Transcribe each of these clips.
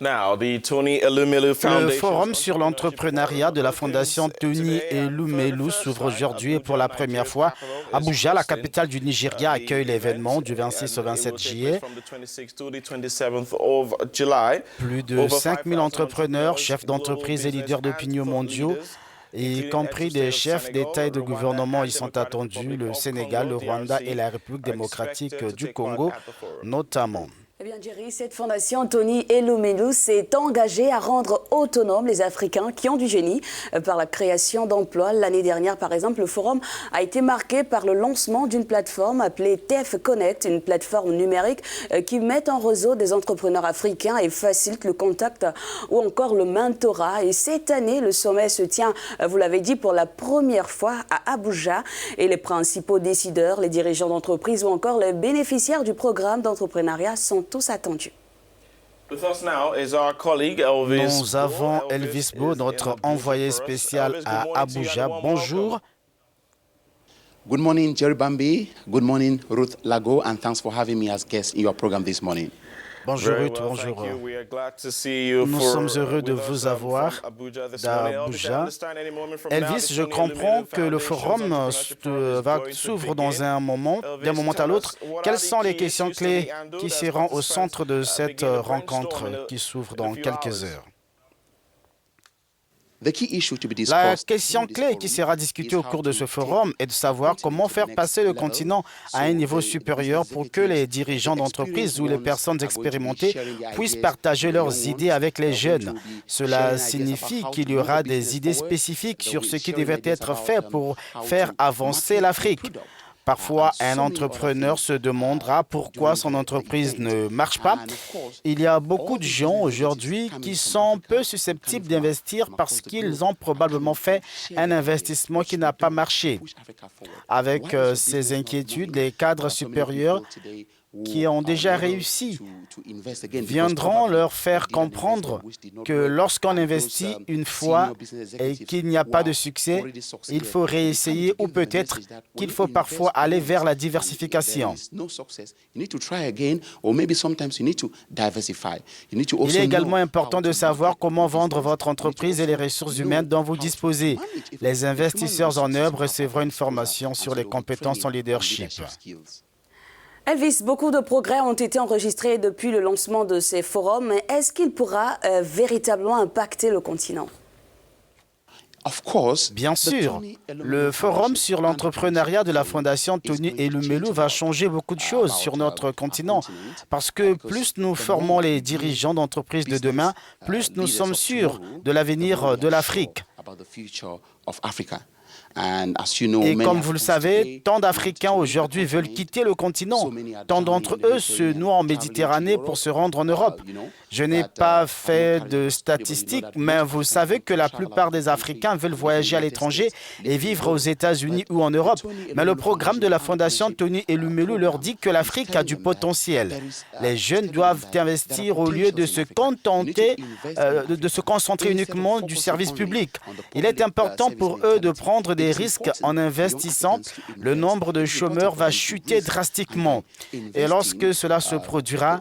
Le forum sur l'entrepreneuriat de la Fondation Tony Elumelu s'ouvre aujourd'hui et pour la première fois, Abuja, la capitale du Nigeria, accueille l'événement du 26 au 27 juillet. Plus de 5000 entrepreneurs, chefs d'entreprise et leaders d'opinion mondiaux, y compris des chefs d'État et de gouvernement, y sont attendus, le Sénégal, le Rwanda et la République démocratique du Congo notamment. Eh bien, Jerry, cette fondation Tony Elumelu s'est engagée à rendre autonomes les Africains qui ont du génie par la création d'emplois. L'année dernière, par exemple, le forum a été marqué par le lancement d'une plateforme appelée TF Connect, une plateforme numérique qui met en réseau des entrepreneurs africains et facilite le contact ou encore le mentorat. Et cette année, le sommet se tient, vous l'avez dit, pour la première fois à Abuja. Et les principaux décideurs, les dirigeants d'entreprise ou encore les bénéficiaires du programme d'entrepreneuriat sont tous attendus. Nous avons Elvis Bo, notre envoyé spécial à Abuja. Bonjour. Good morning, Jerry Bambi. Good morning, Ruth Lago, and thanks for having me as guest in your program this morning. Bonjour Ruth, bonjour. Nous sommes heureux de vous avoir d'Abuja. Elvis, je comprends que le forum s'ouvre d'un moment à l'autre. Quelles sont les questions clés qui seront au centre de cette rencontre qui s'ouvre dans quelques heures? La question clé qui sera discutée au cours de ce forum est de savoir comment faire passer le continent à un niveau supérieur pour que les dirigeants d'entreprises ou les personnes expérimentées puissent partager leurs idées avec les jeunes. Cela signifie qu'il y aura des idées spécifiques sur ce qui devrait être fait pour faire avancer l'Afrique. Parfois, un entrepreneur se demandera pourquoi son entreprise ne marche pas. Il y a beaucoup de gens aujourd'hui qui sont peu susceptibles d'investir parce qu'ils ont probablement fait un investissement qui n'a pas marché. Avec ces inquiétudes, les cadres supérieurs qui ont déjà réussi viendront leur faire comprendre que lorsqu'on investit une fois et qu'il n'y a pas de succès, il faut réessayer ou peut-être qu'il faut parfois aller vers la diversification. Il est également important de savoir comment vendre votre entreprise et les ressources humaines dont vous disposez. Les investisseurs en œuvre recevront une formation sur les compétences en leadership. Elvis, beaucoup de progrès ont été enregistrés depuis le lancement de ces forums, mais est-ce qu'il pourra véritablement impacter le continent? Bien sûr, le forum sur l'entrepreneuriat de la Fondation Tony Elumelu va changer beaucoup de choses sur notre continent parce que plus nous formons les dirigeants d'entreprises de demain, plus nous sommes sûrs de l'avenir de l'Afrique. Et comme vous le savez, tant d'Africains aujourd'hui veulent quitter le continent. Tant d'entre eux se nouent en Méditerranée pour se rendre en Europe. Je n'ai pas fait de statistiques, mais vous savez que la plupart des Africains veulent voyager à l'étranger et vivre aux États-Unis ou en Europe. Mais le programme de la Fondation Tony Elumelu leur dit que l'Afrique a du potentiel. Les jeunes doivent investir au lieu de se contenter, de se concentrer uniquement du service public. Il est important pour eux de prendre des risques en investissant. Le nombre de chômeurs va chuter drastiquement. Et lorsque cela se produira,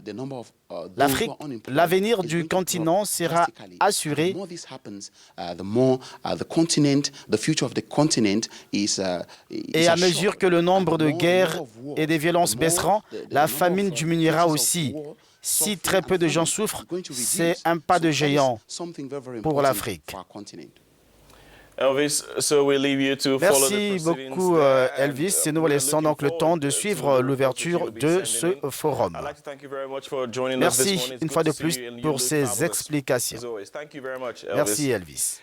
l'Afrique, l'avenir du continent sera assuré. Et à mesure que le nombre de guerres et des violences baisseront, la famine diminuera aussi. Si très peu de gens souffrent, c'est un pas de géant pour l'Afrique. Merci beaucoup, Elvis. Et nous laissons donc le temps de suivre l'ouverture de ce forum. Merci une fois de plus pour ces explications. Merci, Elvis.